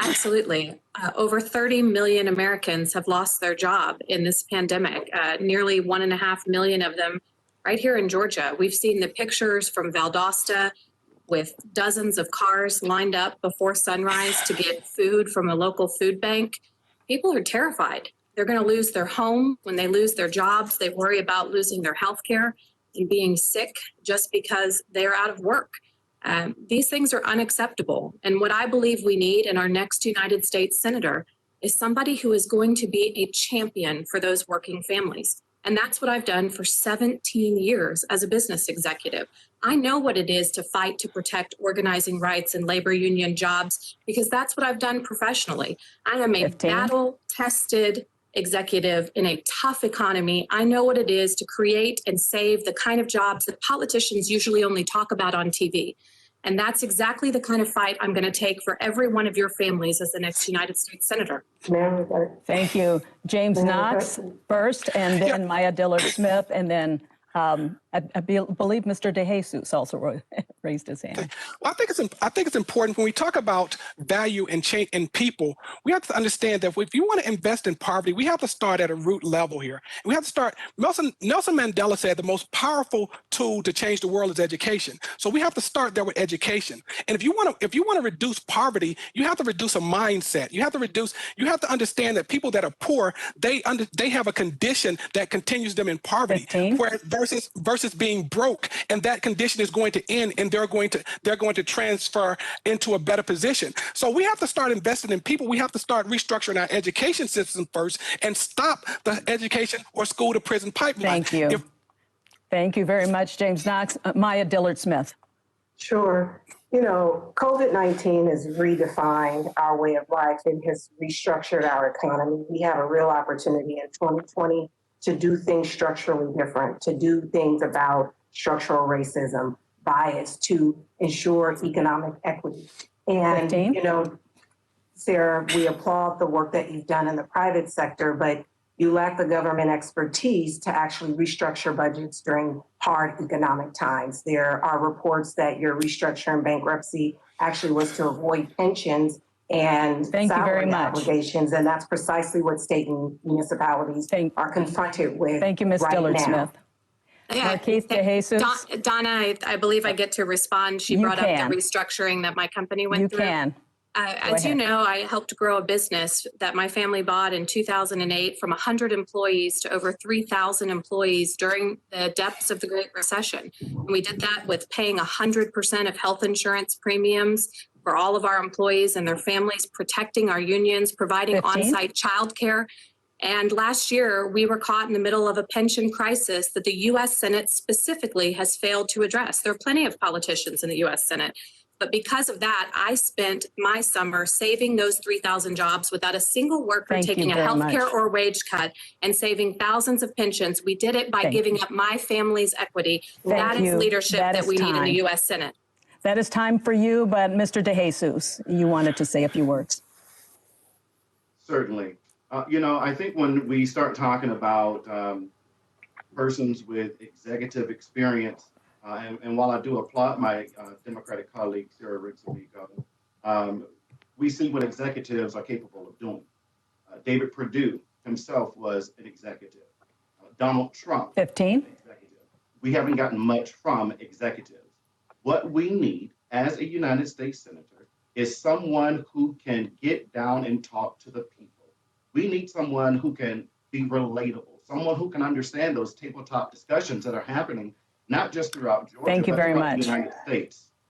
Absolutely. Over 30 million Americans have lost their job in this pandemic, nearly 1.5 million of them right here in Georgia. We've seen the pictures from Valdosta with dozens of cars lined up before sunrise to get food from a local food bank. People are terrified. They're going to lose their home. When they lose their jobs, they worry about losing their health care and being sick just because they're out of work. These things are unacceptable. And what I believe we need in our next United States Senator is somebody who is going to be a champion for those working families. And that's what I've done for 17 years as a business executive. I know what it is to fight to protect organizing rights and labor union jobs because that's what I've done professionally. I am a battle-tested executive in a tough economy. I know what it is to create and save the kind of jobs that politicians usually only talk about on TV. And that's exactly the kind of fight I'm going to take for every one of your families as the next United States Senator. Thank you. James Knox first, and then Maya Dillard Smith, and then I believe Mr. DeJesus also raised his hand. Well, I think it's important when we talk about value and change in people, we have to understand that if you want to invest in poverty, we have to start at a root level here. We have to start. Nelson Mandela said the most powerful tool to change the world is education. So we have to start there with education. And if you want to reduce poverty, you have to reduce a mindset. You have to understand that people that are poor, they have a condition that continues them in poverty. Versus being broke, and that condition is going to end, and they're going to transfer into a better position. So we have to start investing in people. We have to start restructuring our education system first, and stop the education or school to prison pipeline. Thank you. Thank you very much, James Knox. Maya Dillard Smith. Sure. You know, COVID-19 has redefined our way of life and has restructured our economy. We have a real opportunity in 2020 to do things structurally different, to do things about structural racism, bias, to ensure economic equity. And, you know, Sarah, we applaud the work that you've done in the private sector, but you lack the government expertise to actually restructure budgets during hard economic times. There are reports that your restructure and bankruptcy actually was to avoid pensions and salary obligations, and that's precisely what state and municipalities are confronted with. Thank you, Ms. Dillard Smith. Yeah, DeJesus. Donna, I believe I get to respond. She brought up the restructuring that my company went through. You can. As you know, I helped grow a business that my family bought in 2008 from 100 employees to over 3,000 employees during the depths of the Great Recession. And we did that with paying 100% of health insurance premiums for all of our employees and their families, protecting our unions, providing on-site childcare. And last year, we were caught in the middle of a pension crisis that the U.S. Senate specifically has failed to address. There are plenty of politicians in the U.S. Senate. But because of that, I spent my summer saving those 3,000 jobs without a single worker taking a health care or wage cut and saving thousands of pensions. We did it by giving up my family's equity. That is leadership that we need in the U.S. Senate. That is time for you, but Mr. DeJesus, you wanted to say a few words. Certainly. You know, I think when we start talking about persons with executive experience, and while I do applaud my Democratic colleague, Sarah Riggs Amico, we see what executives are capable of doing. David Perdue himself was an executive. Donald Trump, 15. Executive. We haven't gotten much from executives. What we need as a United States Senator is someone who can get down and talk to the people. We need someone who can be relatable, someone who can understand those tabletop discussions that are happening, not just throughout Georgia, Thank you very much. The United States.